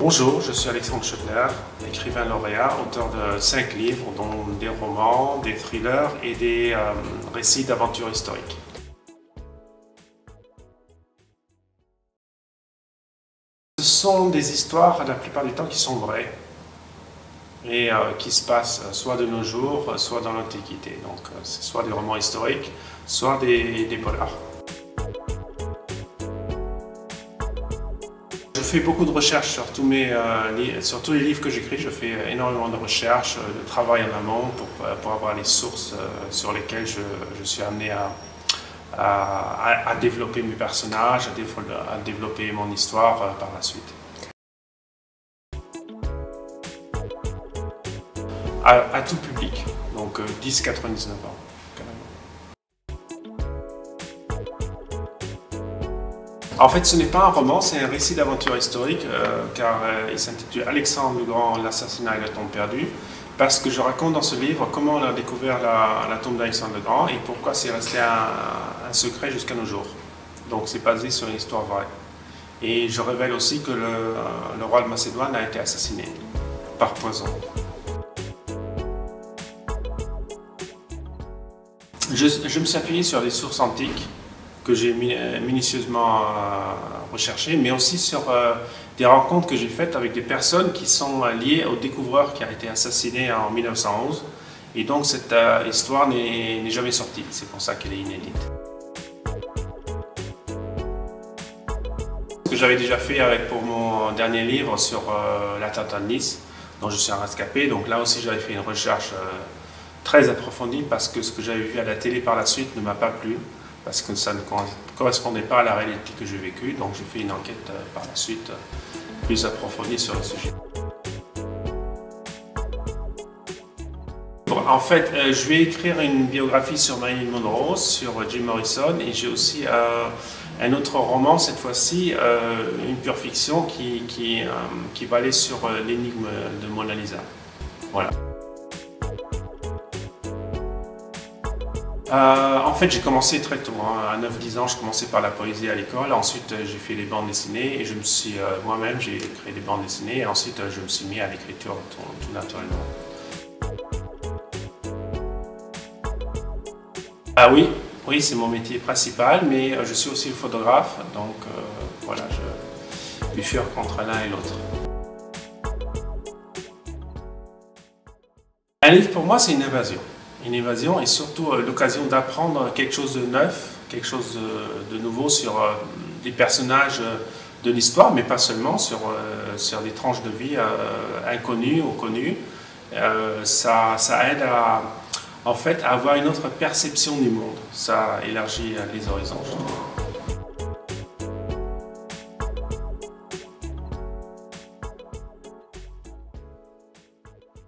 Bonjour, je suis Alexandre Schoettler, écrivain lauréat, auteur de 5 livres, dont des romans, des thrillers et des récits d'aventures historiques. Ce sont des histoires, la plupart du temps, qui sont vraies et qui se passent soit de nos jours, soit dans l'Antiquité. Donc, c'est soit des romans historiques, soit des polars. Je fais beaucoup de recherches sur tous les livres que j'écris. Je fais énormément de recherches, de travail en amont pour avoir les sources sur lesquelles je suis amené à développer mes personnages, à développer mon histoire par la suite. À tout public, donc 10-99 ans. En fait, ce n'est pas un roman, c'est un récit d'aventure historique, car il s'intitule Alexandre le Grand, l'assassinat et la tombe perdue, parce que je raconte dans ce livre comment on a découvert la tombe d'Alexandre le Grand et pourquoi c'est resté un secret jusqu'à nos jours. Donc c'est basé sur une histoire vraie. Et je révèle aussi que le roi de Macédoine a été assassiné par poison. Je me suis appuyé sur des sources antiques que j'ai minutieusement recherchées, mais aussi sur des rencontres que j'ai faites avec des personnes qui sont liées au découvreur qui a été assassiné en 1911. Et donc cette histoire n'est jamais sortie, c'est pour ça qu'elle est inédite. Ce que j'avais déjà fait pour mon dernier livre sur l'attentat de Nice, dont je suis un rescapé, donc là aussi j'avais fait une recherche très approfondie parce que ce que j'avais vu à la télé par la suite ne m'a pas plu, parce que ça ne correspondait pas à la réalité que j'ai vécue, donc j'ai fait une enquête par la suite plus approfondie sur le sujet. En fait, je vais écrire une biographie sur Marilyn Monroe, sur Jim Morrison, et j'ai aussi un autre roman, cette fois-ci, une pure fiction qui va aller sur l'énigme de Mona Lisa. Voilà. En fait, j'ai commencé très tôt, à 9-10 ans, je commençais par la poésie à l'école, ensuite j'ai fait les bandes dessinées et moi-même j'ai créé des bandes dessinées et ensuite je me suis mis à l'écriture tout naturellement. Ah oui, c'est mon métier principal, mais je suis aussi le photographe, donc voilà, je bifurque entre l'un et l'autre. Un livre pour moi c'est une évasion. Une évasion et surtout l'occasion d'apprendre quelque chose de neuf, quelque chose de nouveau sur des personnages de l'histoire, mais pas seulement, sur des tranches de vie inconnues ou connues. Ça aide en fait, à avoir une autre perception du monde. Ça élargit les horizons, je trouve.